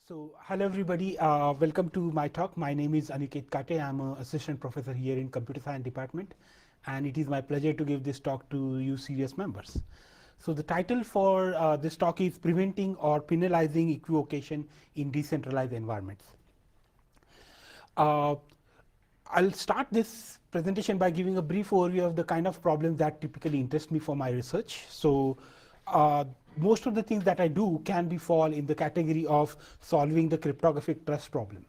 So, hello everybody, welcome to my talk. My name is Aniket Kate. I'm an assistant professor here in computer science department, and it is my pleasure to give this talk to you CERIAS members. So the title for this talk is Preventing or Penalizing Equivocation in Decentralized Environments. Uh, I'll start this presentation by giving a brief overview of the kind of problems that typically interest me for my research. So uh, most of the things that I do can be fall in the category of solving the cryptographic trust problem.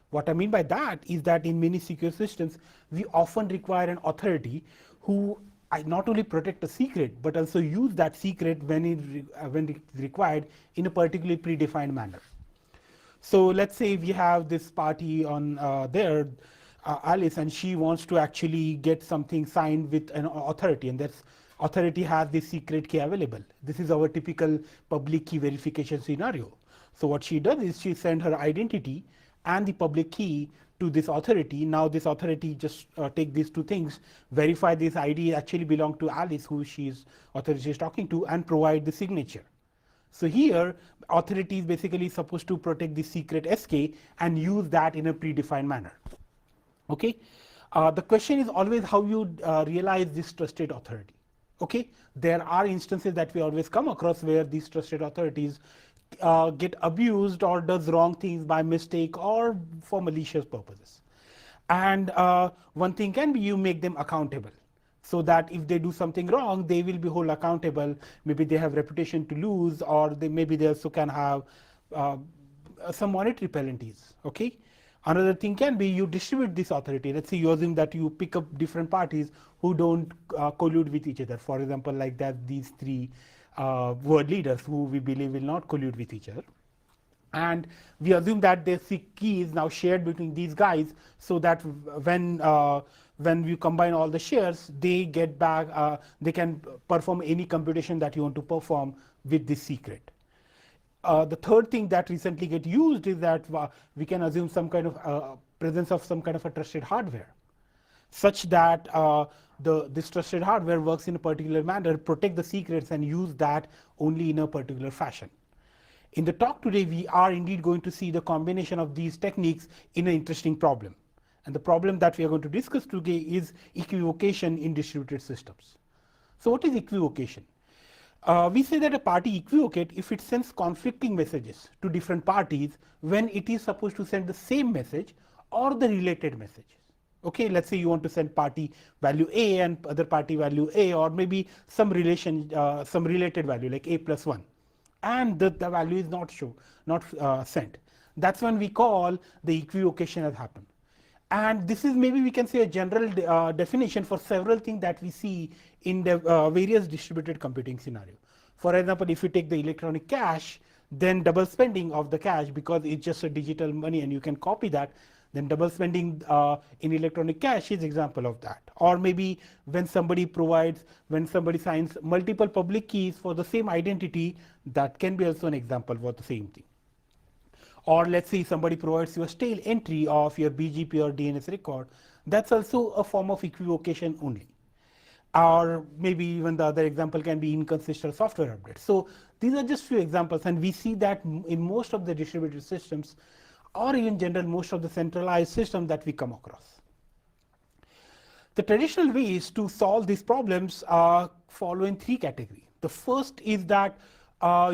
What I mean by that is that in many secure systems, we often require an authority who not only protect a secret, but also use that secret when it's required in a particularly predefined manner. So let's say we have this party on there, Alice, and she wants to actually get something signed with an authority, and that authority has this secret key available. This is our typical public key verification scenario. So what she does is she sends her identity and the public key to this authority. Now this authority just take these two things, verify this ID actually belong to Alice, who authority is talking to, and provide the signature. So here, authority is basically supposed to protect the secret SK and use that in a predefined manner. Okay, the question is always how you realize this trusted authority. Okay, there are instances that we always come across where these trusted authorities get abused or does wrong things by mistake or for malicious purposes. And one thing can be you make them accountable, so that if they do something wrong, they will be held accountable. Maybe they have reputation to lose, or maybe they also can have some monetary penalties. Okay. Another thing can be you distribute this authority. Let's say you assume that you pick up different parties who don't collude with each other. For example, like that these three world leaders who we believe will not collude with each other. And we assume that the key is now shared between these guys, so that when you combine all the shares, they get back, they can perform any computation that you want to perform with this secret. The third thing that recently get used is that we can assume some kind of presence of some kind of a trusted hardware, such that this trusted hardware works in a particular manner, protect the secrets, and use that only in a particular fashion. In the talk today, we are indeed going to see the combination of these techniques in an interesting problem. And the problem that we are going to discuss today is equivocation in distributed systems. So what is equivocation? We say that a party equivocate if it sends conflicting messages to different parties when it is supposed to send the same message or the related messages. Okay, let's say you want to send party value A and other party value A, or maybe some related value like A plus 1. And the value is not sent. That's when we call the equivocation has happened. And this is maybe we can say a general definition for several things that we see in the various distributed computing scenario. For example, if you take the electronic cash, then double spending of the cash, because it's just a digital money and you can copy that, then double spending in electronic cash is example of that. Or maybe when somebody signs multiple public keys for the same identity, that can be also an example for the same thing. Or let's say somebody provides you a stale entry of your BGP or DNS record, that's also a form of equivocation only. Or maybe even the other example can be inconsistent software updates. So these are just few examples, and we see that in most of the distributed systems, or in general most of the centralized systems that we come across. The traditional ways to solve these problems follow in three categories. The first is that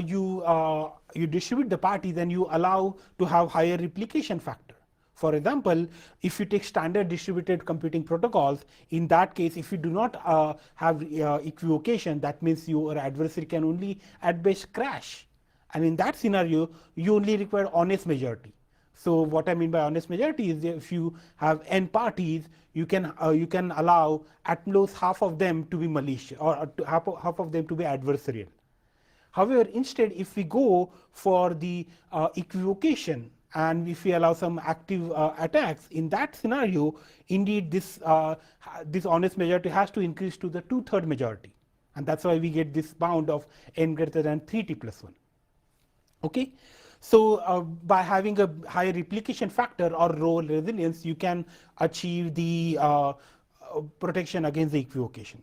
you distribute the parties and you allow to have higher replication factor. For example, if you take standard distributed computing protocols, in that case, if you do not have equivocation, that means your adversary can only at best crash. And in that scenario, you only require honest majority. So what I mean by honest majority is if you have n parties, you can allow at most half of them to be malicious, or half of them to be adversarial. However, instead, if we go for the equivocation and if we allow some active attacks, in that scenario, indeed this honest majority has to increase to the 2/3 majority, and that's why we get this bound of n greater than 3t plus 1. Okay. So by having a higher replication factor or role resilience, you can achieve the protection against the equivocation.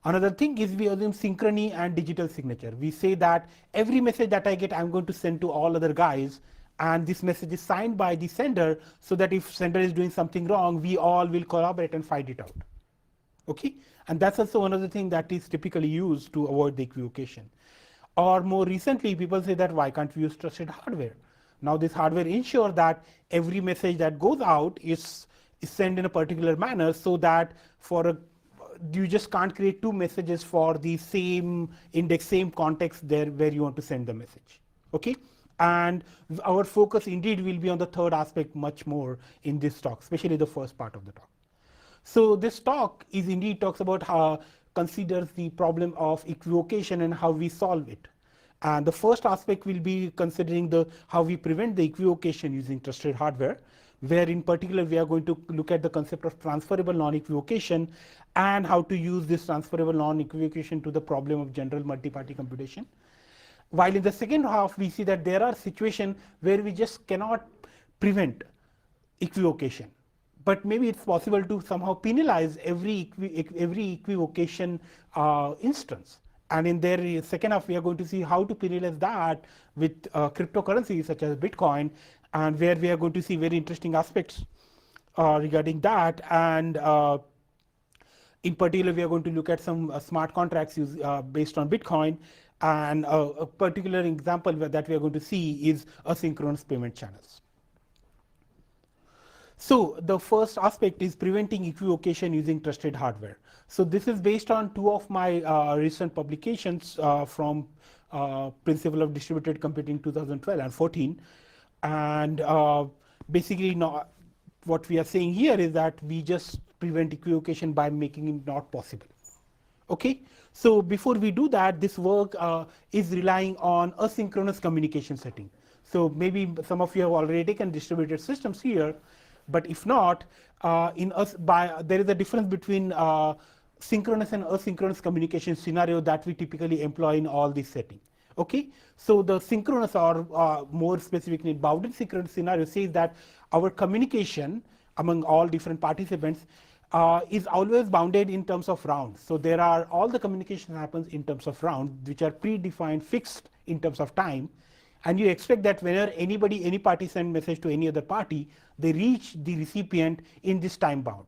Another thing is we assume synchrony and digital signature. We say that every message that I get, I'm going to send to all other guys, and this message is signed by the sender, so that if sender is doing something wrong, we all will collaborate and fight it out. Okay, and that's also one of the things that is typically used to avoid the equivocation. Or more recently, people say that why can't we use trusted hardware? Now this hardware ensures that every message that goes out is sent in a particular manner, so that you just can't create two messages for the same index, same context there where you want to send the message. Okay, and our focus indeed will be on the third aspect much more in this talk, especially the first part of the talk. So this talk is indeed talks about how considers the problem of equivocation and how we solve it. And the first aspect will be considering how we prevent the equivocation using trusted hardware, where in particular we are going to look at the concept of transferable non-equivocation and how to use this transferable non-equivocation to the problem of general multi-party computation. While in the second half we see that there are situations where we just cannot prevent equivocation, but maybe it's possible to somehow penalize every equivocation instance. And in their second half, we are going to see how to penalize that with cryptocurrencies such as Bitcoin, and where we are going to see very interesting aspects regarding that. And in particular, we are going to look at some smart contracts based on Bitcoin. And a particular example that we are going to see is asynchronous payment channels. So the first aspect is preventing equivocation using trusted hardware. So this is based on two of my recent publications from Principle of Distributed Computing 2012 and 14. And basically what we are saying here is that we just prevent equivocation by making it not possible. Okay, so before we do that, this work is relying on asynchronous communication setting. So maybe some of you have already taken distributed systems here, but if not, there is a difference between synchronous and asynchronous communication scenario that we typically employ in all these settings. Okay, so the synchronous, or more specifically bounded synchronous scenario, says that our communication among all different participants is always bounded in terms of rounds. So there are all the communication happens in terms of rounds, which are predefined, fixed in terms of time. And you expect that whenever any party send message to any other party, they reach the recipient in this time bound.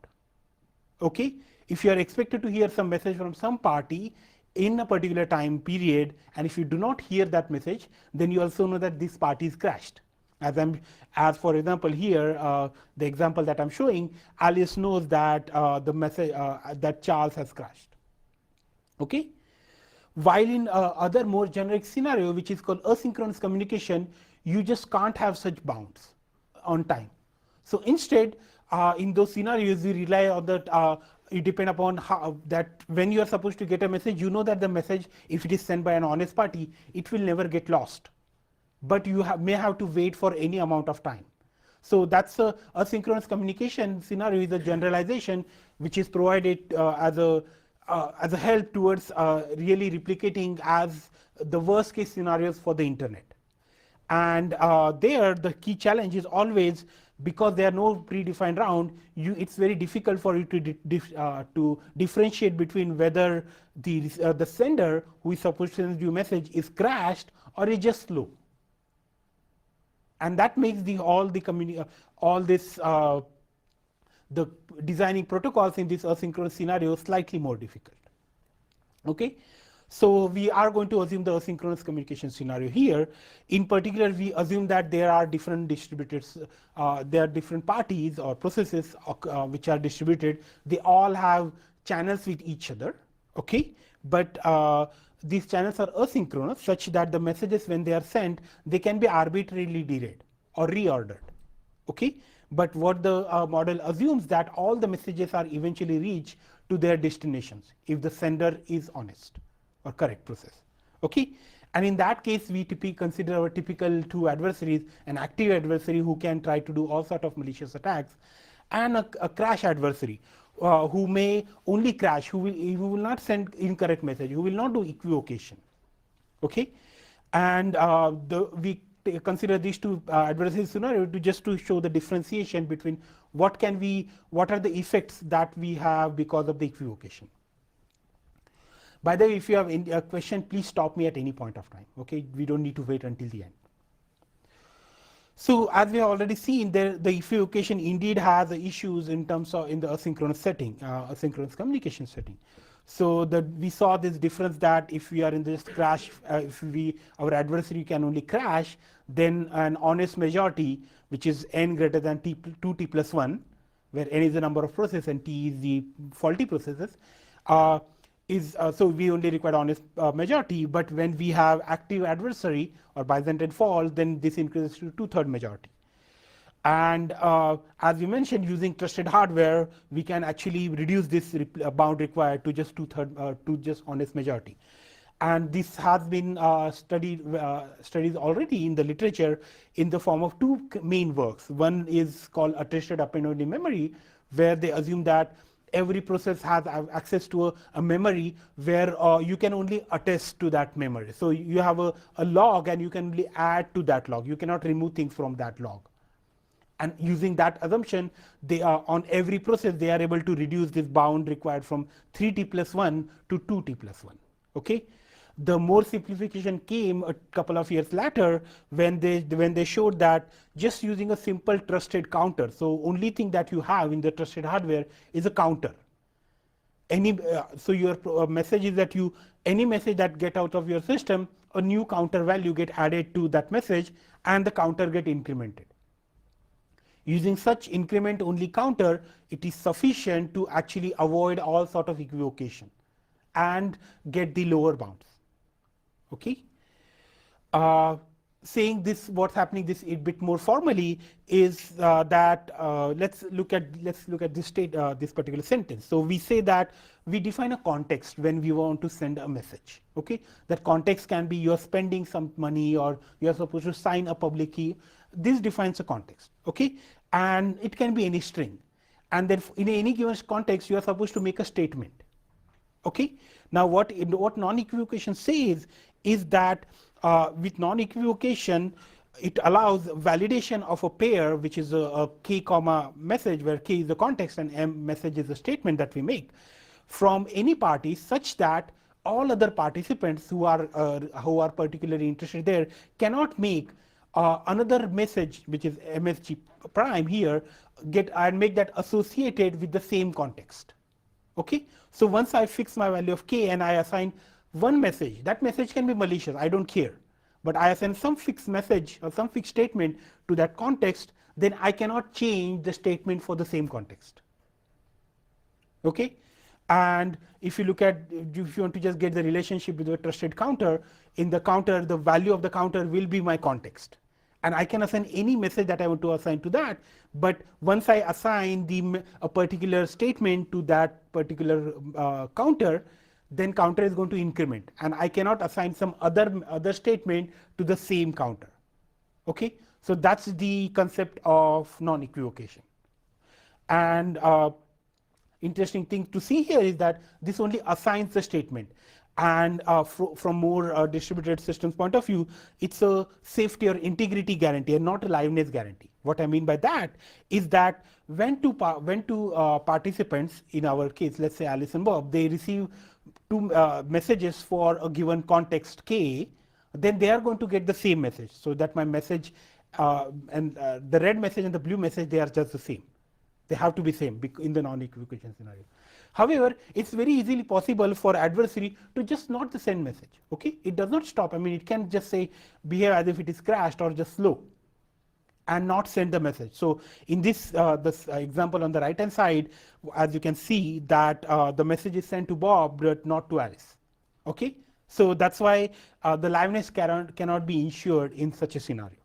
Okay, if you are expected to hear some message from some party in a particular time period, and if you do not hear that message, then you also know that this party is crashed. As for example here, the example that I'm showing, Alice knows that the message that Charles has crashed. Okay. While in other more generic scenario, which is called asynchronous communication, you just can't have such bounds on time. So instead, in those scenarios, we rely on that. It depends upon how that when you are supposed to get a message, you know that the message, if it is sent by an honest party, it will never get lost. But you may have to wait for any amount of time. So that's a asynchronous communication scenario is a generalization which is provided as a help towards really replicating as the worst case scenarios for the internet. And there the key challenge is always, because there are no predefined round, it's very difficult for you to differentiate between whether the sender who is supposed to send you a message is crashed or is just slow. And that makes the designing protocols in this asynchronous scenario slightly more difficult. Okay, so we are going to assume the asynchronous communication scenario here. In particular, we assume that there are different distributors, there are different parties or processes which are distributed. They all have channels with each other. Okay, but these channels are asynchronous, such that the messages, when they are sent, they can be arbitrarily delayed or reordered. Okay, but what the model assumes that all the messages are eventually reached to their destinations if the sender is honest or correct process. Okay, and in that case, we typically consider our typical two adversaries: an active adversary who can try to do all sort of malicious attacks, and a crash adversary who may only crash, who will not send incorrect message, who will not do equivocation. Okay, and we consider these two adversary scenario to show the differentiation between what are the effects that we have because of the equivocation. By the way, if you have a question, please stop me at any point of time. Okay, we don't need to wait until the end. So as we have already seen, the equivocation indeed has issues in terms of in the asynchronous setting, asynchronous communication setting. So we saw this difference that if we are in this crash, if our adversary can only crash, then an honest majority, which is n greater than 2t plus 1, where n is the number of processes and t is the faulty processes, uh, so we only require honest majority. But when we have active adversary or Byzantine fault, then this increases to 2/3 majority. And as we mentioned, using trusted hardware, we can actually reduce this bound required to just 2/3 to just honest majority. And this has been studied already in the literature in the form of two main works. One is called attested append-only memory, where they assume that every process has access to a memory where you can only attest to that memory. So you have a log and you can only add to that log. You cannot remove things from that log. And using that assumption, they are on every process, they are able to reduce this bound required from 3t plus 1 to 2t plus 1. Okay? The more simplification came a couple of years later when they showed that just using a simple trusted counter, so only thing that you have in the trusted hardware is a counter. So your message is that any message that get out of your system, a new counter value get added to that message and the counter get incremented. Using such increment only counter, it is sufficient to actually avoid all sort of equivocation and get the lower bounds. Okay. Saying this, what's happening this a bit more formally is that let's look at this particular sentence. So we say that we define a context when we want to send a message. Okay, that context can be you're spending some money or you're supposed to sign a public key. This defines a context. Okay, and it can be any string. And then in any given context, you are supposed to make a statement. Okay. Now what non-equivocation says is that with non-equivocation, it allows validation of a pair, which is a k comma message, where k is the context and m message is the statement that we make, from any party, such that all other participants who are particularly interested there cannot make another message, which is msg prime here, and make that associated with the same context. Okay, so once I fix my value of k and I assign one message, that message can be malicious, I don't care, but I assign some fixed message or some fixed statement to that context, then I cannot change the statement for the same context. Okay, and if you look at, if you want to just get the relationship with a trusted counter, in the counter, the value of the counter will be my context. And I can assign any message that I want to assign to that, but once I assign a particular statement to that particular counter, then counter is going to increment, and I cannot assign some other statement to the same counter. Okay, so that's the concept of non-equivocation. And interesting thing to see here is that this only assigns the statement. And from more distributed systems point of view, it's a safety or integrity guarantee and not a liveness guarantee. What I mean by that is that when two participants, in our case, let's say Alice and Bob, they receive two messages for a given context k, then they are going to get the same message. So that my message and the red message and the blue message, they are just the same. They have to be same in the non-equivocation scenario. However, it's very easily possible for adversary to just not the send message. Okay, it does not stop. I mean, it can just say behave as if it is crashed or just slow, and not send the message. So in this example on the right hand side, as you can see that the message is sent to Bob but not to Alice. Okay, so that's why the liveness cannot be ensured in such a scenario.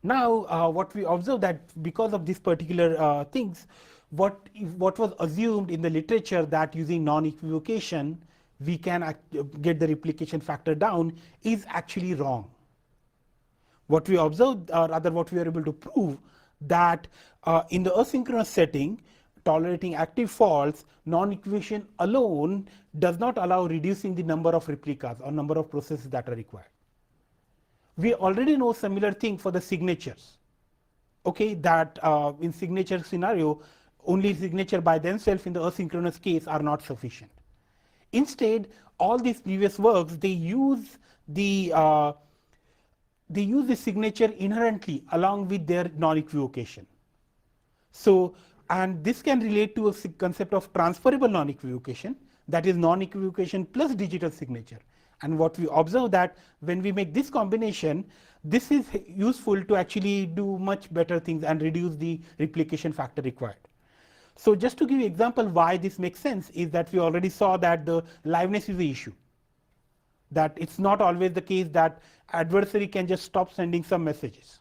Now what we observe that because of these particular things, what was assumed in the literature that using non-equivocation we can get the replication factor down is actually wrong. What we observed, or rather what we are able to prove, that in the asynchronous setting, tolerating active faults, non-equivocation alone does not allow reducing the number of replicas or number of processes that are required. We already know similar thing for the signatures. Okay, that in signature scenario, only signature by themselves in the asynchronous case are not sufficient. Instead, all these previous works, they use the they use the signature inherently along with their non-equivocation. So, and this can relate to a concept of transferable non-equivocation, that is non-equivocation plus digital signature. And what we observe that when we make this combination, this is useful to actually do much better things and reduce the replication factor required. So just to give you an example why this makes sense is that we already saw that the liveness is the issue. That it's not always the case that adversary can just stop sending some messages.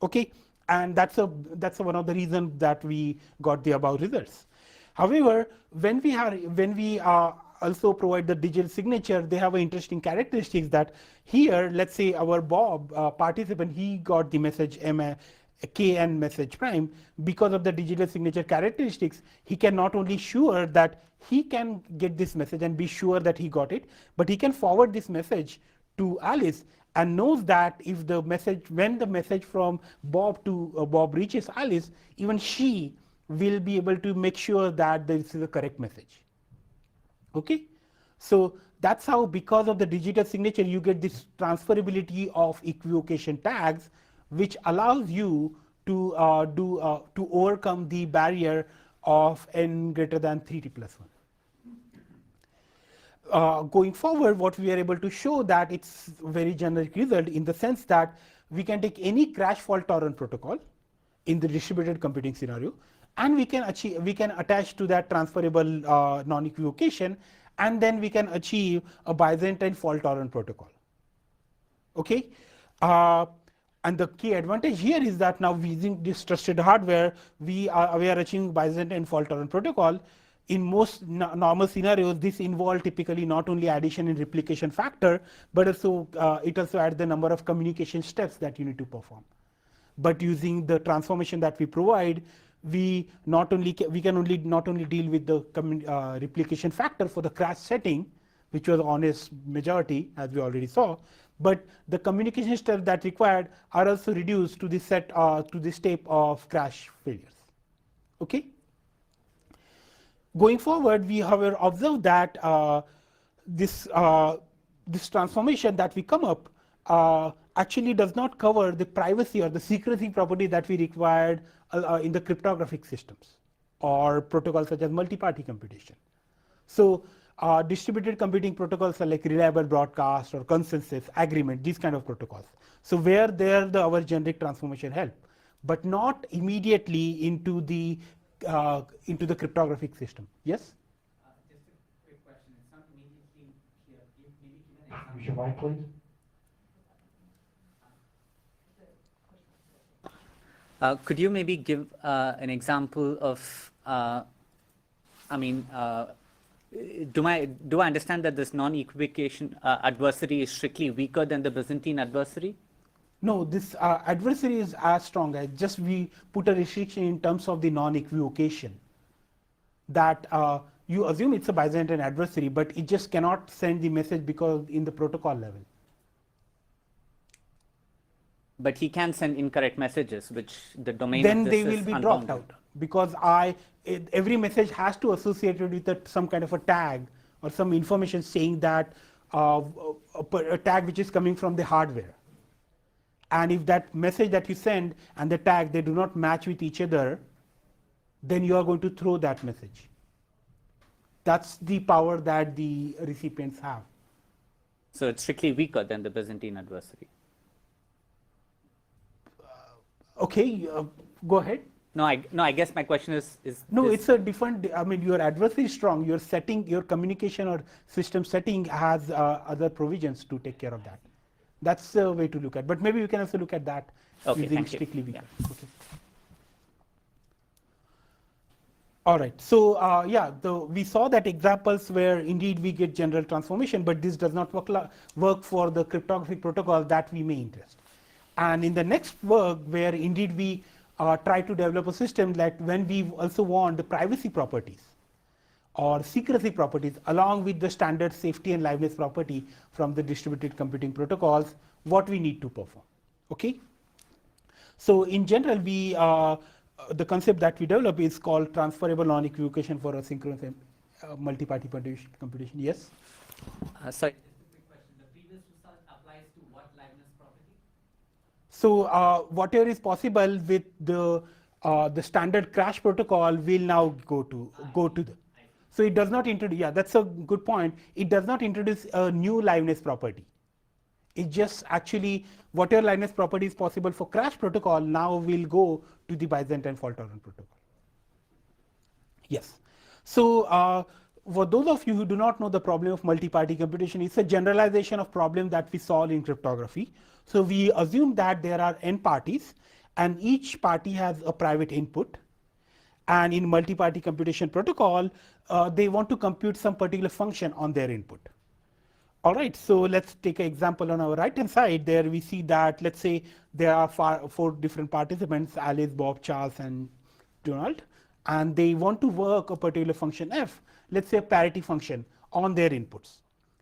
Okay, and that's one of the reasons that we got the above results. However, when we also provide the digital signature, they have an interesting characteristics that here, let's say our Bob participant, he got the message K and message prime. Because of the digital signature characteristics, he can not only sure that he can get this message and be sure that he got it, but he can forward this message to Alice and knows that if the message, when the message from Bob to Bob reaches Alice, even she will be able to make sure that this is the correct message. Okay, so that's how, because of the digital signature, you get this transferability of equivocation tags, which allows you to overcome the barrier of n greater than 3t plus 1. Going forward, what we are able to show that it's very generic result in the sense that we can take any crash fault tolerant protocol in the distributed computing scenario, and we can attach to that transferable non-equivocation, and then we can achieve a Byzantine fault tolerant protocol. Okay, and the key advantage here is that now using this trusted hardware, we are achieving Byzantine fault tolerant protocol. In most normal scenarios, this involves typically not only addition and replication factor, but also it also adds the number of communication steps that you need to perform. But using the transformation that we provide, we can not only deal with the replication factor for the crash setting, which was honest majority as we already saw, but the communication steps that required are also reduced to the step of crash failures. Okay. Going forward, we however observed that this transformation that we come up actually does not cover the privacy or the secrecy property that we required in the cryptographic systems or protocols such as multi-party computation. So distributed computing protocols are like reliable broadcast or consensus agreement, these kind of protocols. So where there our generic transformation help, but not immediately into the cryptographic system. Yes? Just a quick question. It's not immediately here. Maybe give an example. Use your mic, please. Could you maybe give an example of, do I understand that this non-equivocation adversary is strictly weaker than the Byzantine adversary? No, this adversary is as strong as just we put a restriction in terms of the non-equivocation that you assume it's a Byzantine adversary, but it just cannot send the message because in the protocol level. But he can send incorrect messages, which the domain then of this they will is be unbounded. dropped out because every message has to associate it with some kind of a tag or some information saying that a tag which is coming from the hardware. And if that message that you send and the tag, they do not match with each other, then you are going to throw that message. That's the power that the recipients have. So it's strictly weaker than the Byzantine adversary. Okay, go ahead. No, I guess my question is no, this. it's a different. I mean, your adversary is strong. Your setting, your communication or system setting has other provisions to take care of that. That's a way to look at. But maybe you can also look at that using strictly weaker. Yeah. Okay. All right. So yeah, we saw that examples where indeed we get general transformation, but this does not work for the cryptographic protocol that we may interest. And in the next work, where indeed we try to develop a system like when we also want the privacy properties or secrecy properties along with the standard safety and liveness property from the distributed computing protocols, what we need to perform. Okay. So in general, we the concept that we develop is called transferable non-equivocation for asynchronous multi-party computation. Yes. Sorry. Just a quick question. The previous result applies to what liveness property? So whatever is possible with the standard crash protocol will now go to the. So it does not introduce. Yeah, that's a good point. It does not introduce a new liveness property. It just actually whatever liveness property is possible for crash protocol now will go to the Byzantine fault tolerant protocol. Yes. So for those of you who do not know the problem of multi-party computation, it's a generalization of problem that we solve in cryptography. So we assume that there are n parties and each party has a private input. And in multi-party computation protocol, they want to compute some particular function on their input. All right, so let's take an example on our right-hand side. There we see that, let's say there are four different participants, Alice, Bob, Charles, and Donald, and they want to work a particular function f, let's say a parity function on their inputs.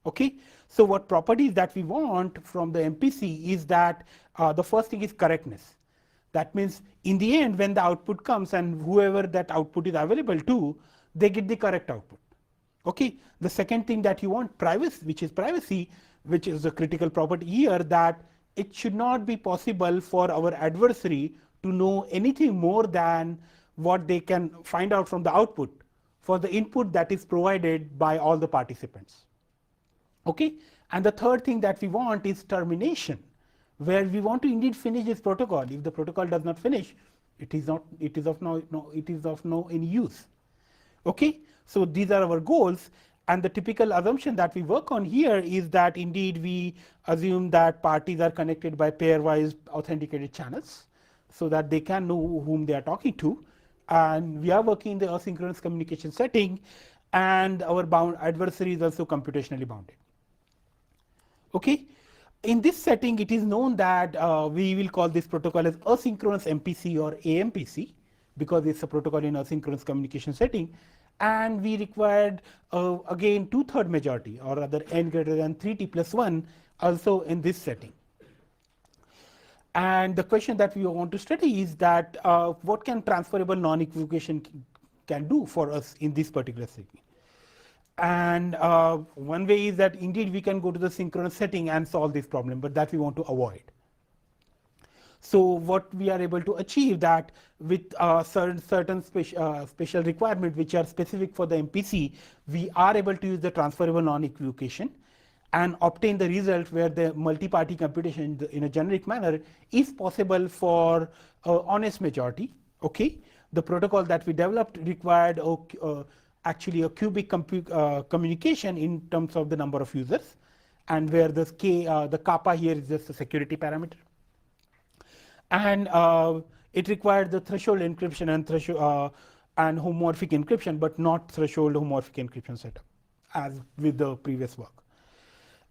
Okay, so what properties that we want from the MPC is that the first thing is correctness. That means in the end, when the output comes and whoever that output is available to, they get the correct output. Okay. The second thing that you want, privacy, which is a critical property here, that it should not be possible for our adversary to know anything more than what they can find out from the output for the input that is provided by all the participants. Okay. And the third thing that we want is termination, where we want to indeed finish this protocol. If the protocol does not finish, it is of no any use. Okay, so these are our goals, and the typical assumption that we work on here is that indeed we assume that parties are connected by pairwise authenticated channels, so that they can know whom they are talking to, and we are working in the asynchronous communication setting, and our adversary is also computationally bounded. Okay. In this setting, it is known that we will call this protocol as asynchronous MPC or AMPC, because it's a protocol in asynchronous communication setting. And we required, again, 2/3 majority, or rather n greater than 3t plus 1, also in this setting. And the question that we want to study is that what can transferable non-equivocation can do for us in this particular setting. And one way is that indeed we can go to the synchronous setting and solve this problem, but that we want to avoid. So what we are able to achieve that with certain special requirements which are specific for the MPC, we are able to use the transferable non-equivocation and obtain the result where the multi-party computation in a generic manner is possible for honest majority. Okay, the protocol that we developed required actually a cubic communication in terms of the number of users, and where the kappa here is just a security parameter. And it required the threshold encryption and homomorphic encryption, but not threshold homomorphic encryption setup, as with the previous work.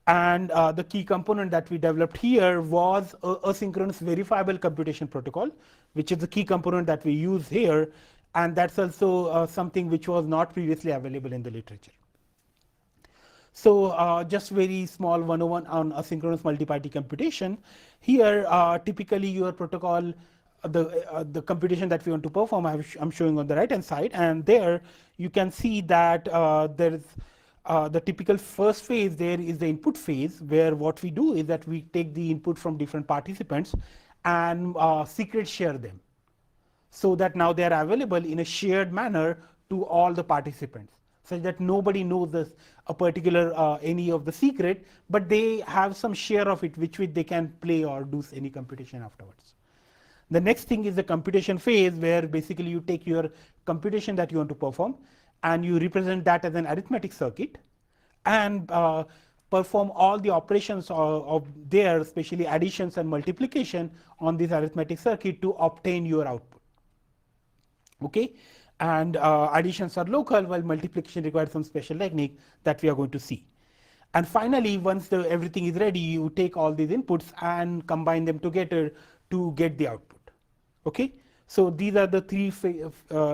And the key component that we developed here was a asynchronous verifiable computation protocol, which is the key component that we use here. And that's also something which was not previously available in the literature. So just very small 101 on asynchronous multi-party computation. Here, typically your protocol, the computation that we want to perform, I'm showing on the right-hand side. And there you can see that there is the typical first phase there is the input phase, where what we do is that we take the input from different participants and secret share them, so that now they are available in a shared manner to all the participants, such that nobody knows a particular any of the secret, but they have some share of it which they can play or do any computation afterwards. The next thing is the computation phase, where basically you take your computation that you want to perform and you represent that as an arithmetic circuit and perform all the operations of there, especially additions and multiplication on this arithmetic circuit to obtain your output. Okay, and additions are local, while multiplication requires some special technique that we are going to see. And finally, once everything is ready, you take all these inputs and combine them together to get the output. Okay, so these are the three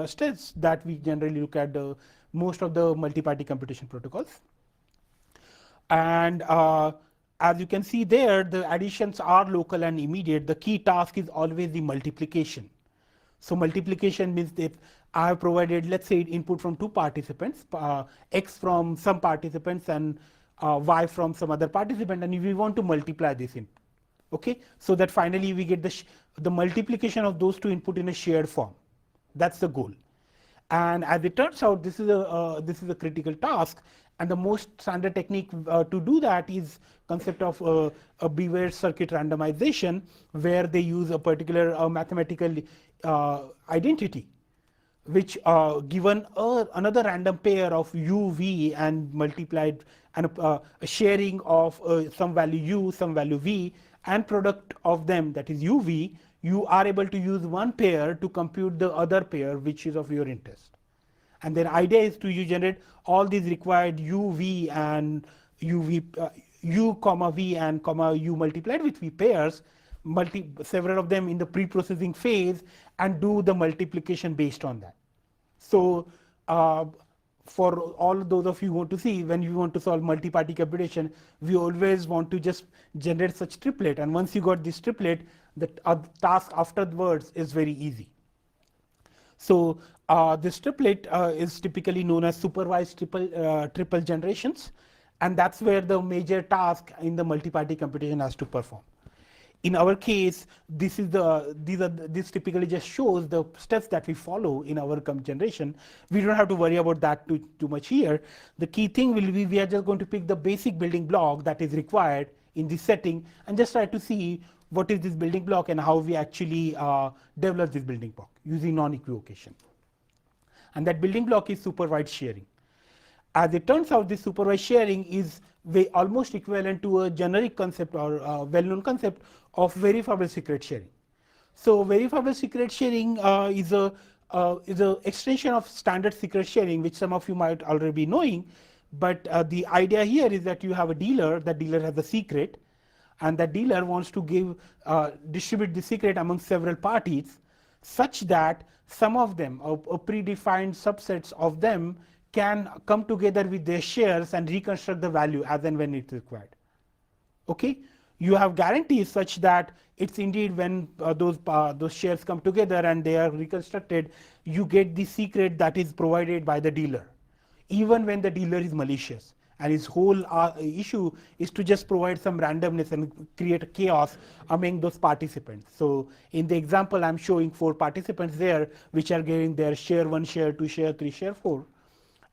steps that we generally look at most of the multi-party computation protocols. And as you can see there, the additions are local and immediate. The key task is always the multiplication. So multiplication means that I have provided, let's say, input from two participants, x from some participants and y from some other participant, and if we want to multiply this input. Okay, so that finally we get the multiplication of those two input in a shared form. That's the goal. And as it turns out, this is a critical task, and the most standard technique to do that is concept of a beware circuit randomization, where they use a particular mathematical identity, which given another random pair of u, v, and multiplied and a sharing of some value u, some value v, and product of them, that is u, v, you are able to use one pair to compute the other pair which is of your interest. And then idea is to you generate all these required u, v, and u comma v and comma u multiplied with v pairs, several of them in the pre-processing phase, and do the multiplication based on that. So for all those of you who want to see, when you want to solve multi-party computation, we always want to just generate such triplet, and once you got this triplet, the task afterwards is very easy. So this triplet is typically known as supervised triple generations, and that's where the major task in the multi-party computation has to perform. In our case, this typically just shows the steps that we follow in our generation. We don't have to worry about that too much here. The key thing will be we are just going to pick the basic building block that is required in this setting and just try to see what is this building block and how we actually develop this building block using non-equivocation. And that building block is supervised sharing. As it turns out, this supervised sharing is almost equivalent to a generic concept or well-known concept of verifiable secret sharing. So verifiable secret sharing is a extension of standard secret sharing, which some of you might already be knowing. But the idea here is that you have a dealer. That dealer has a secret, and that dealer wants to distribute the secret among several parties, such that some of them, a predefined subsets of them, can come together with their shares and reconstruct the value as and when it's required. Okay, you have guarantees such that it's indeed when those shares come together and they are reconstructed, you get the secret that is provided by the dealer, even when the dealer is malicious. And his whole issue is to just provide some randomness and create a chaos among those participants. So in the example, I'm showing 4 participants there, which are getting their share 1, share 2, share 3, share 4.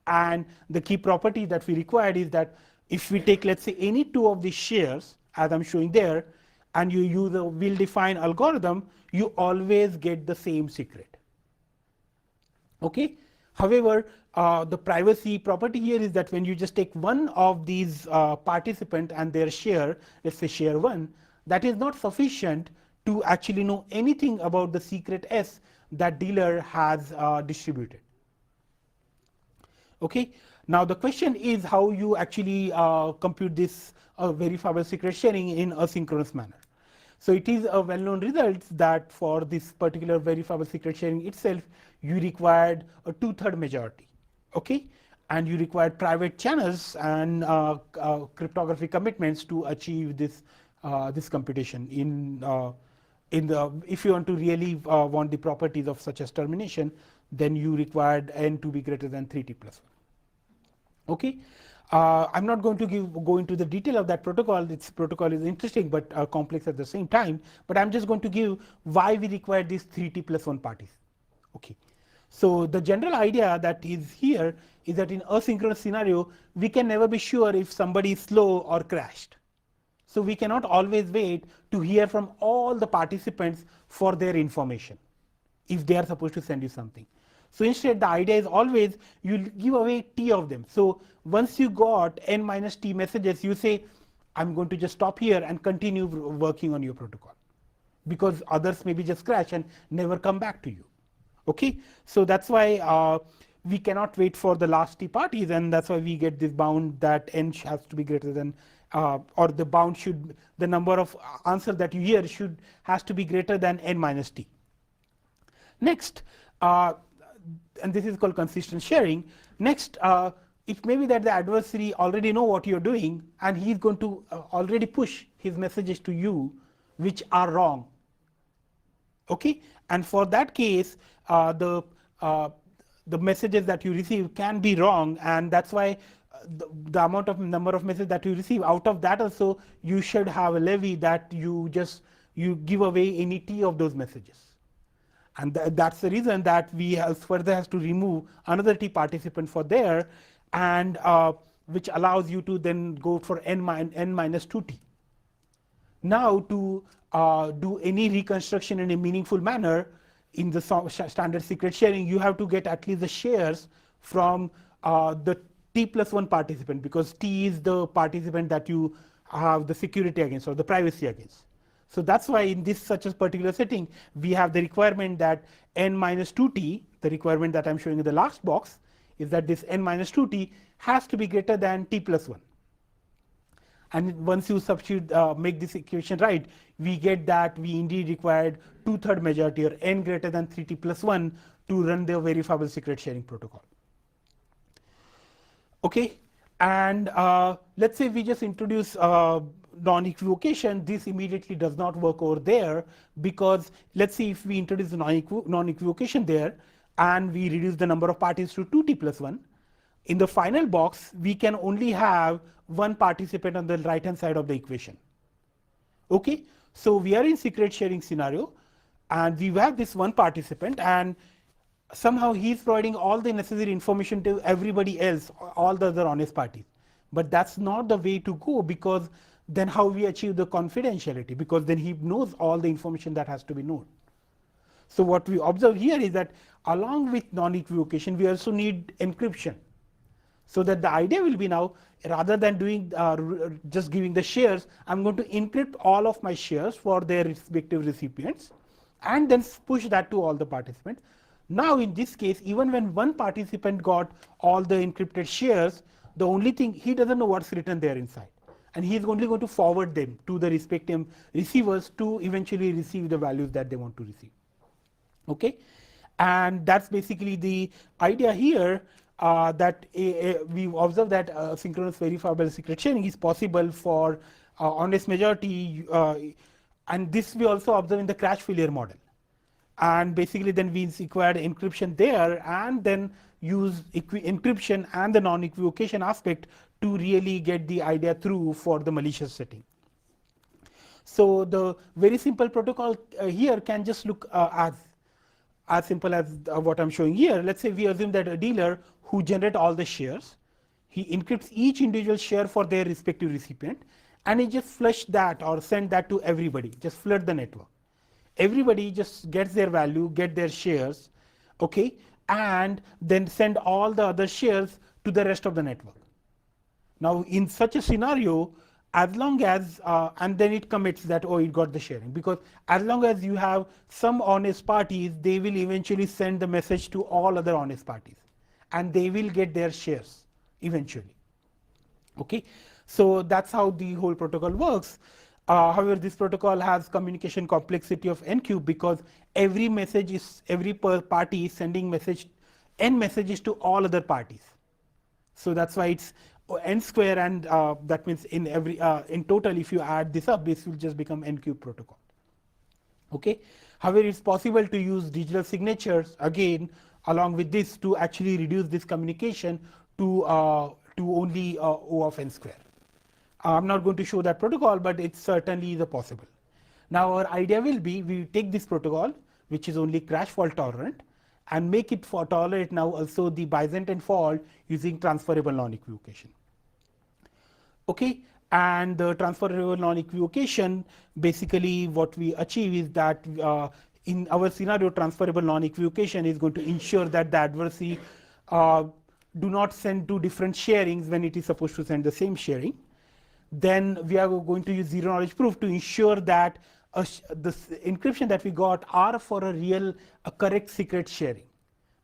And the key property that we required is that if we take, let's say, any 2 of these shares, as I'm showing there, and you use a well-defined algorithm, you always get the same secret. Okay. However, the privacy property here is that when you just take one of these participants and their share, let's say share 1, that is not sufficient to actually know anything about the secret S that dealer has distributed. Okay. Now the question is how you actually compute this verifiable secret sharing in a synchronous manner. So it is a well-known result that for this particular verifiable secret sharing itself, you required a 2/3 majority. Okay, and you required private channels and cryptography commitments to achieve this computation. If you want to really want the properties of such as termination, then you required n to be greater than 3t plus 1. Okay. I'm not going to go into the detail of that protocol. This protocol is interesting but complex at the same time. But I'm just going to give why we require these 3t plus 1 parties. Okay. So the general idea that is here is that in asynchronous scenario, we can never be sure if somebody is slow or crashed. So we cannot always wait to hear from all the participants for their information if they are supposed to send you something. So instead, the idea is always you give away t of them. So once you got n minus t messages, you say, I'm going to just stop here and continue working on your protocol, because others maybe just crash and never come back to you. Okay, so that's why we cannot wait for the last t parties, and that's why we get this bound that n has to be greater than, or the bound should, the number of answers that you hear has to be greater than n minus t. Next, and this is called consistent sharing. Next, it may be that the adversary already know what you're doing, and he's going to already push his messages to you, which are wrong. Okay, and for that case, the messages that you receive can be wrong, and that's why the amount of number of messages that you receive, out of that also you should have a levy that you give away any T of those messages. And that's the reason that we further has to remove another T participant for there, and which allows you to then go for n minus 2T. Now to do any reconstruction in a meaningful manner in the standard secret sharing, you have to get at least the shares from the T plus 1 participant, because T is the participant that you have the security against or the privacy against. So that's why in this such a particular setting, we have the requirement that n minus 2T, the requirement that I'm showing in the last box, is that this n minus 2T has to be greater than T plus 1. And once you substitute, make this equation right, we get that we indeed required 2/3 majority or n greater than 3T plus 1 to run the verifiable secret sharing protocol. Okay, and let's say we just introduce non-equivocation. This immediately does not work over there, because let's say if we introduce non-equivocation there and we reduce the number of parties to 2T plus 1, in the final box we can only have one participant on the right hand side of the equation. Okay, so we are in secret sharing scenario and we have this one participant, and somehow he's providing all the necessary information to everybody else, all the other honest parties. But that's not the way to go, because then how we achieve the confidentiality, because then he knows all the information that has to be known. So what we observe here is that along with non-equivocation, we also need encryption. So that the idea will be now, rather than doing just giving the shares, I'm going to encrypt all of my shares for their respective recipients and then push that to all the participants. Now in this case, even when one participant got all the encrypted shares, the only thing, he doesn't know what's written there inside. And he is only going to forward them to the respective receivers to eventually receive the values that they want to receive. Okay, and that's basically the idea here, that we observe that synchronous verifiable secret sharing is possible for honest majority, and this we also observe in the crash failure model. And basically then we required encryption there, and then use encryption and the non-equivocation aspect to really get the idea through for the malicious setting. So the very simple protocol here can just look as simple as what I'm showing here. Let's say we assume that a dealer who generate all the shares, he encrypts each individual share for their respective recipient, and he just flush that or send that to everybody, just flood the network. Everybody just gets their value, get their shares, okay, and then send all the other shares to the rest of the network. Now in such a scenario, as long as, and then it commits that, oh, it got the sharing, because as long as you have some honest parties, they will eventually send the message to all other honest parties, and they will get their shares eventually. Okay, so that's how the whole protocol works. However, this protocol has communication complexity of n cube, because every party is sending n messages to all other parties. So that's why it's n square, and that means in total, if you add this up, this will just become n cube protocol. Okay. However, it's possible to use digital signatures again along with this to actually reduce this communication to only O of n square. I'm not going to show that protocol, but it certainly is possible. Now our idea will be, we take this protocol, which is only crash fault tolerant, and make it tolerate now also the Byzantine fault using transferable non-equivocation. Okay, and the transferable non-equivocation, basically what we achieve is that in our scenario, transferable non-equivocation is going to ensure that the adversary do not send two different sharings when it is supposed to send the same sharing. Then we are going to use zero knowledge proof to ensure that the encryption that we got are for a correct secret sharing,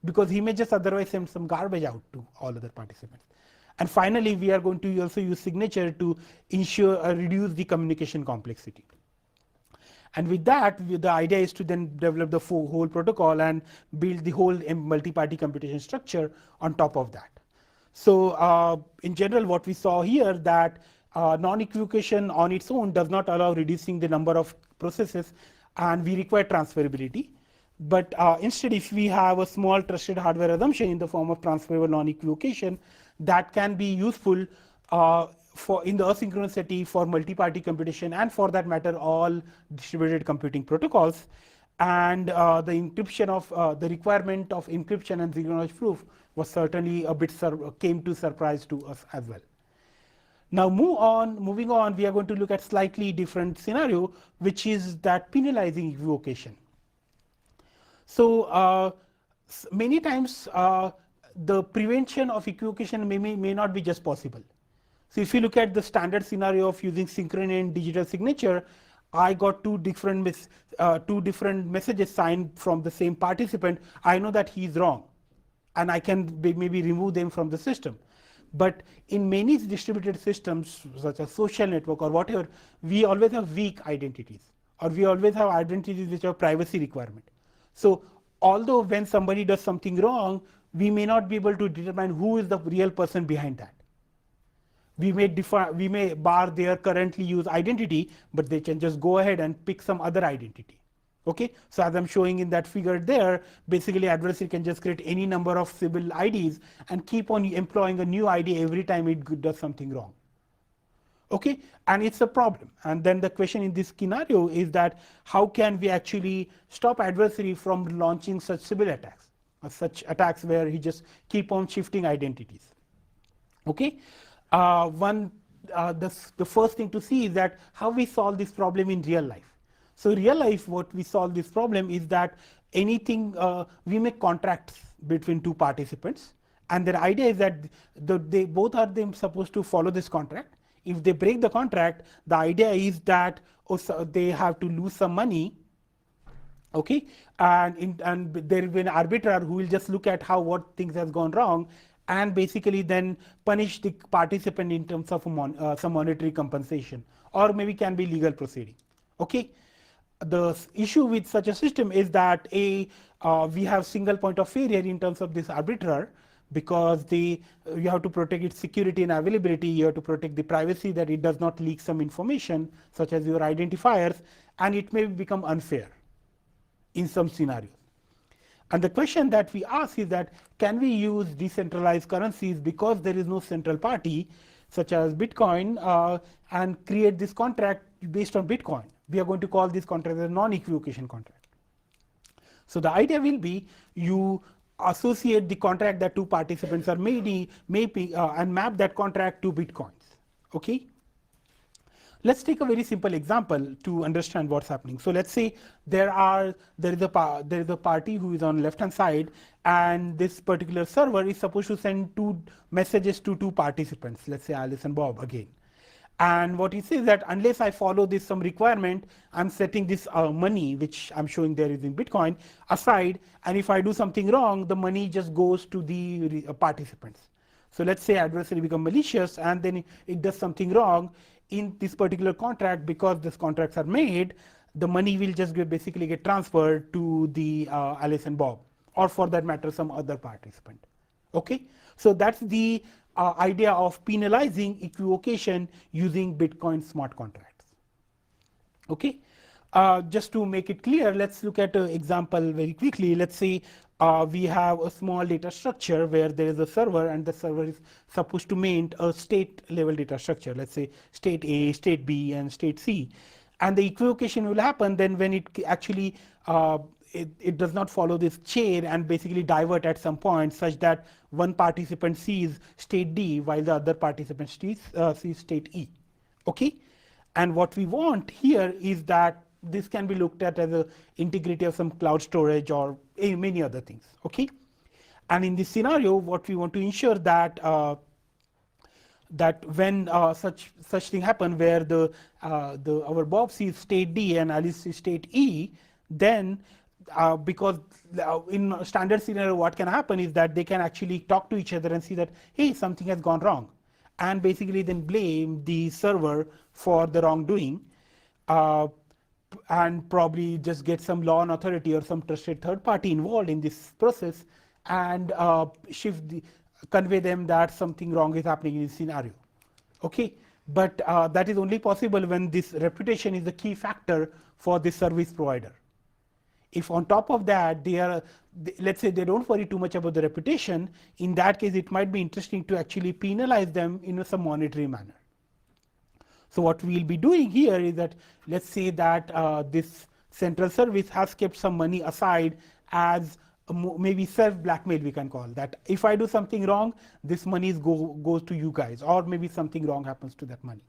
because he may just otherwise send some garbage out to all other participants. And finally, we are going to also use signature to ensure reduce the communication complexity. And with that, the idea is to then develop the whole protocol and build the whole multi-party computation structure on top of that. So in general, what we saw here, that non-equivocation on its own does not allow reducing the number of processes, and we require transferability. But instead, if we have a small trusted hardware assumption in the form of transferable non-equivocation, that can be useful for in the asynchronicity for multi-party computation, and for that matter all distributed computing protocols. And the encryption of the requirement of encryption and zero knowledge proof was certainly a bit came to surprise to us as well. Now moving on, we are going to look at slightly different scenario, which is that penalizing equivocation. So many times the prevention of equivocation may not be just possible. So if you look at the standard scenario of using synchrony and digital signature, I got two different messages signed from the same participant. I know that he is wrong, and I can maybe remove them from the system. But in many distributed systems, such as social network or whatever, we always have weak identities, or we always have identities which have privacy requirement. So although when somebody does something wrong, we may not be able to determine who is the real person behind that. We may bar their currently used identity, but they can just go ahead and pick some other identity. Okay, so as I'm showing in that figure there, basically adversary can just create any number of Sybil IDs and keep on employing a new ID every time it does something wrong. Okay, and it's a problem. And then the question in this scenario is that how can we actually stop adversary from launching such Sybil attacks, or such attacks where he just keep on shifting identities. Okay. The first thing to see is that how we solve this problem in real life. So real life, what we solve this problem is that we make contracts between two participants, and the idea is that they both are supposed to follow this contract. If they break the contract, the idea is that they have to lose some money. Okay, and there will be an arbiter who will just look at what things has gone wrong, and basically then punish the participant in terms of some monetary compensation, or maybe can be legal proceeding. Okay, the issue with such a system is that we have single point of failure in terms of this arbiter, because you have to protect its security and availability, you have to protect the privacy, that it does not leak some information such as your identifiers, and it may become unfair in some scenarios. And the question that we ask is that, can we use decentralized currencies because there is no central party, such as Bitcoin, and create this contract based on Bitcoin? We are going to call this contract a non-equivocation contract. So the idea will be you associate the contract that two participants are making and map that contract to Bitcoins. Okay. Let's take a very simple example to understand what's happening. So let's say there is a party who is on left hand side, and this particular server is supposed to send two messages to two participants, let's say Alice and Bob again. And what it says is that unless I follow this some requirement, I'm setting this money, which I'm showing there is in Bitcoin, aside, and if I do something wrong, the money just goes to the participants. So let's say adversary become malicious, and then it does something wrong in this particular contract. Because these contracts are made, the money will just basically get transferred to the Alice and Bob, or for that matter some other participant. Okay, so that's the idea of penalizing equivocation using Bitcoin smart contracts. Okay, just to make it clear, let's look at an example very quickly. Let's say we have a small data structure where there is a server, and the server is supposed to maintain a state level data structure, let's say state A, state B, and state C. And the equivocation will happen then when it actually it does not follow this chain and basically divert at some point, such that one participant sees state D while the other participant sees state E. Okay, and what we want here is that this can be looked at as an integrity of some cloud storage or many other things. Okay, and in this scenario, what we want to ensure that that when such thing happen where our Bob sees state D and Alice sees state E, then because in standard scenario what can happen is that they can actually talk to each other and see that, hey, something has gone wrong, and basically then blame the server for the wrongdoing, and probably just get some law and authority or some trusted third party involved in this process, and convey them that something wrong is happening in this scenario. Okay, but that is only possible when this reputation is the key factor for this service provider. If on top of that, let's say they don't worry too much about the reputation, in that case, it might be interesting to actually penalize them in some monetary manner. So what we'll be doing here is that, let's say that this central service has kept some money aside as maybe self-blackmail, we can call that. If I do something wrong, this money goes to you guys, or maybe something wrong happens to that money.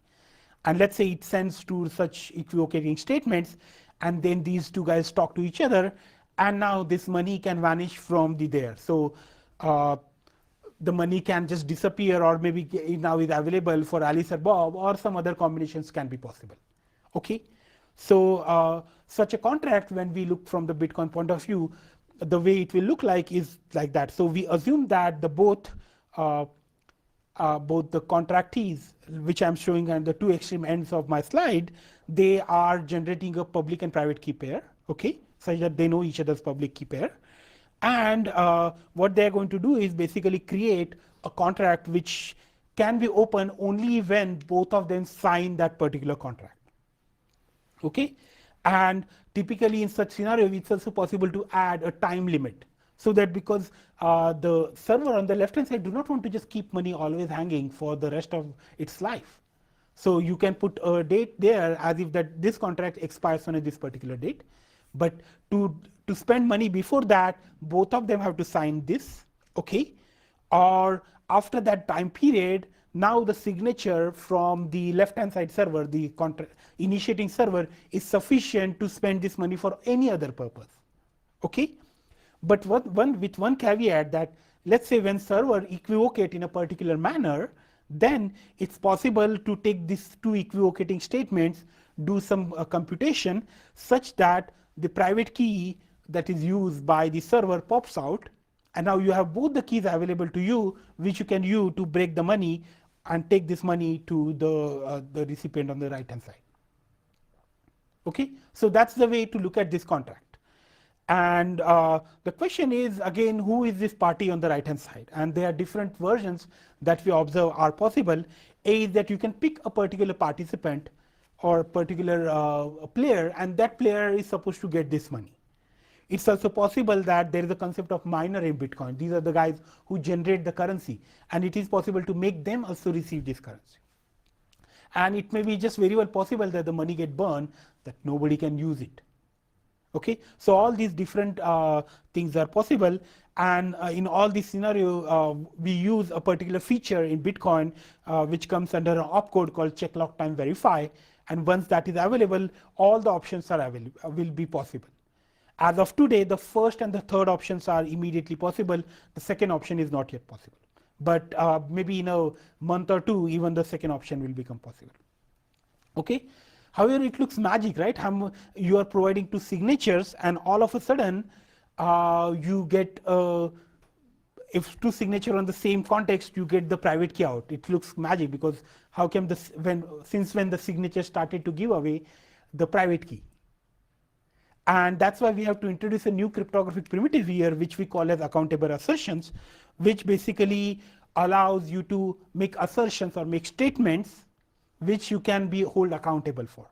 And let's say it sends to such equivocating statements, and then these two guys talk to each other, and now this money can vanish from there. So the money can just disappear, or maybe it now is available for Alice or Bob, or some other combinations can be possible. Okay, so such a contract, when we look from the Bitcoin point of view, the way it will look like is like that. So we assume that both the contractees, which I'm showing on the two extreme ends of my slide, they are generating a public and private key pair, okay, such that they know each other's public key pair. And what they're going to do is basically create a contract which can be open only when both of them sign that particular contract. Okay, and typically in such scenario, it's also possible to add a time limit, so that because the server on the left hand side do not want to just keep money always hanging for the rest of its life. So you can put a date there as if that this contract expires on this particular date. But to spend money before that, both of them have to sign this, okay? Or after that time period, now the signature from the left-hand side server, the initiating server, is sufficient to spend this money for any other purpose, okay? But with one caveat, that let's say when server equivocate in a particular manner, then it's possible to take these two equivocating statements, do some computation such that the private key that is used by the server pops out, and now you have both the keys available to you, which you can use to break the money and take this money to the recipient on the right hand side. Okay, so that's the way to look at this contract. And the question is, again, who is this party on the right hand side? And there are different versions that we observe are possible. A is that you can pick a particular participant or particular player, and that player is supposed to get this money. It's also possible that there is a concept of miner in Bitcoin. These are the guys who generate the currency, and it is possible to make them also receive this currency. And it may be just very well possible that the money get burned, that nobody can use it. Okay, so all these different things are possible, and in all these scenario, we use a particular feature in Bitcoin which comes under an opcode called check lock time verify, and once that is available, all the options are available, will be possible. As of today, the first and the third options are immediately possible. The second option is not yet possible, but maybe in a month or two, even the second option will become possible. Okay. However, it looks magic, right? You are providing two signatures, and all of a sudden, you get if two signatures on the same context, you get the private key out. It looks magic, because how come since when the signature started to give away the private key? And that's why we have to introduce a new cryptographic primitive here, which we call as accountable assertions, which basically allows you to make assertions or make statements which you can be held accountable for.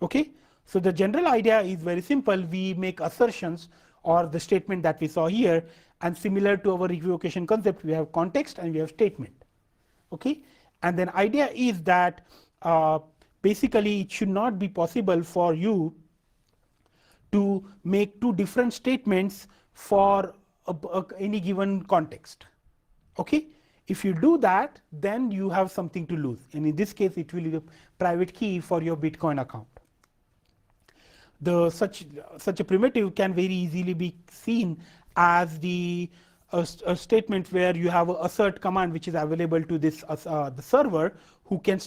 Okay, so the general idea is very simple. We make assertions, or the statement that we saw here, and similar to our equivocation concept, we have context and we have statement. Okay, and then idea is that basically it should not be possible for you to make two different statements for any given context. Okay, if you do that, then you have something to lose, and in this case, it will be the private key for your Bitcoin account. Such a primitive can very easily be seen as a statement where you have a assert command which is available to this the server, who can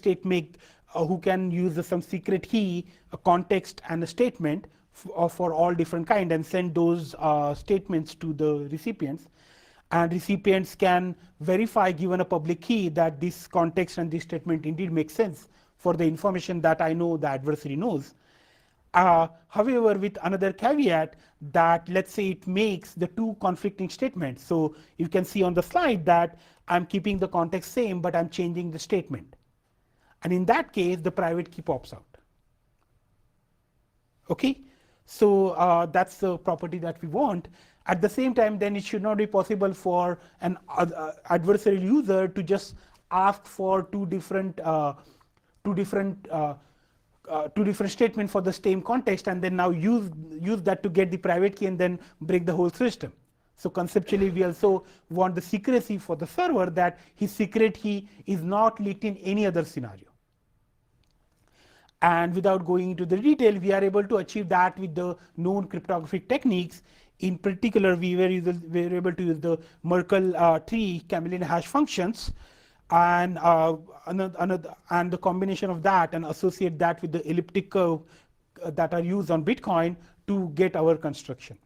who can use some secret key, a context, and a statement for all different kind, and send those statements to the recipients. And recipients can verify, given a public key, that this context and this statement indeed makes sense for the information that I know the adversary knows. However, with another caveat, that let's say it makes the two conflicting statements. So you can see on the slide that I'm keeping the context same, but I'm changing the statement. And in that case, the private key pops out. Okay, So that's the property that we want. At the same time, then it should not be possible for an adversarial user to just ask for two different statements for the same context, and then now use that to get the private key and then break the whole system. So conceptually, we also want the secrecy for the server, that his secret key is not leaked in any other scenario. And without going into the detail, we are able to achieve that with the known cryptographic techniques. In particular, we were able to use the Merkle tree chameleon hash functions, and and the combination of that, and associate that with the elliptic curve that are used on Bitcoin to get our construction.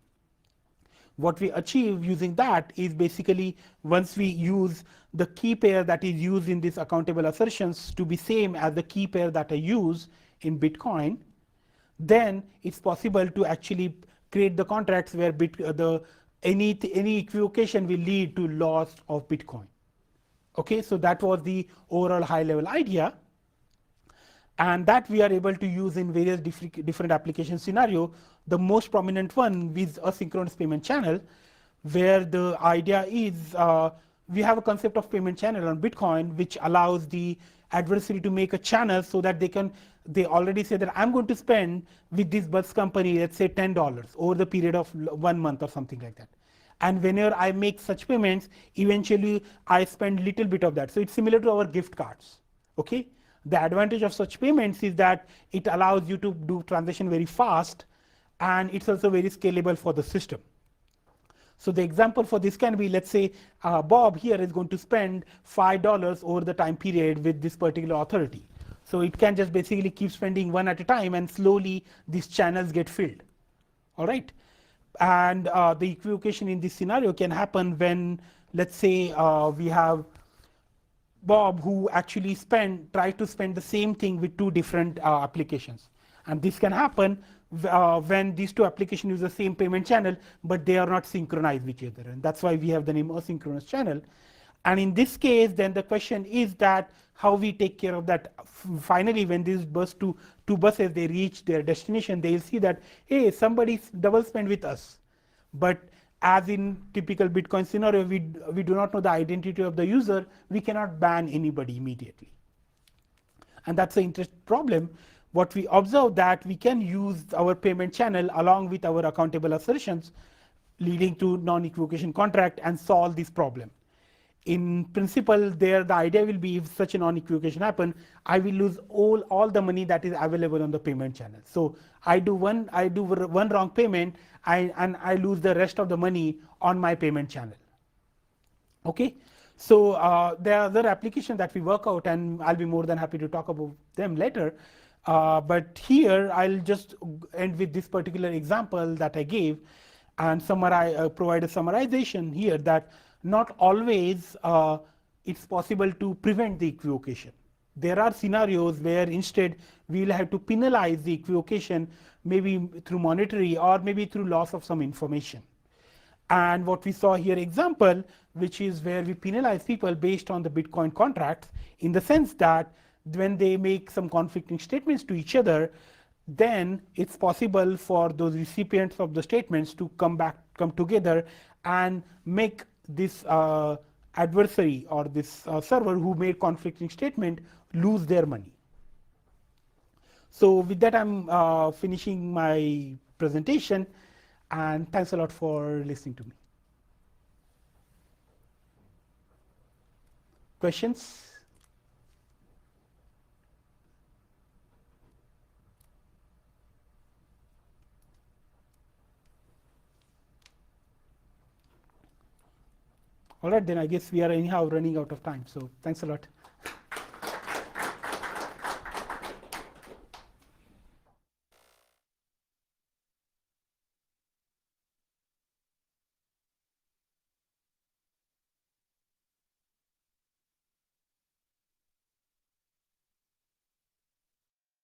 What we achieve using that is basically, once we use the key pair that is used in these accountable assertions to be same as the key pair that I use in Bitcoin, then it's possible to actually create the contracts where any equivocation will lead to loss of Bitcoin. Okay, so that was the overall high level idea, and that we are able to use in various different application scenario. The most prominent one is asynchronous payment channel, where the idea is we have a concept of payment channel on Bitcoin, which allows the adversary to make a channel so that they already say that I'm going to spend with this bus company, let's say $10 over the period of 1 month or something like that. And whenever I make such payments, eventually I spend little bit of that. So it's similar to our gift cards. Okay. The advantage of such payments is that it allows you to do transaction very fast, and it's also very scalable for the system. So the example for this can be, let's say Bob here is going to spend $5 over the time period with this particular authority. So it can just basically keep spending one at a time, and slowly these channels get filled. All right. And the equivocation in this scenario can happen when, let's say we have Bob who actually try to spend the same thing with two different applications. And this can happen when these two applications use the same payment channel, but they are not synchronized with each other. And that's why we have the name asynchronous channel. And in this case, then the question is that how we take care of that. Finally, when these two buses, they reach their destination, they'll see that, hey, somebody double spent with us. But as in typical Bitcoin scenario, we do not know the identity of the user. We cannot ban anybody immediately. And that's the interesting problem. What we observe that we can use our payment channel along with our accountable assertions, leading to non-equivocation contract, and solve this problem. In principle, the idea will be, if such a non-equivocation happen, I will lose all the money that is available on the payment channel. So I do one wrong payment, and I lose the rest of the money on my payment channel. Okay. So there are other applications that we work out, and I'll be more than happy to talk about them later. But here I'll just end with this particular example that I gave, and provide a summarization here that not always it's possible to prevent the equivocation. There are scenarios where instead we'll have to penalize the equivocation, maybe through monetary or maybe through loss of some information. And what we saw here example, which is where we penalize people based on the Bitcoin contracts, in the sense that when they make some conflicting statements to each other, then it's possible for those recipients of the statements to come together and make this adversary or this server who made conflicting statement lose their money. So with that, I'm finishing my presentation, and thanks a lot for listening to me. Questions? All right, then I guess we are anyhow running out of time. So thanks a lot.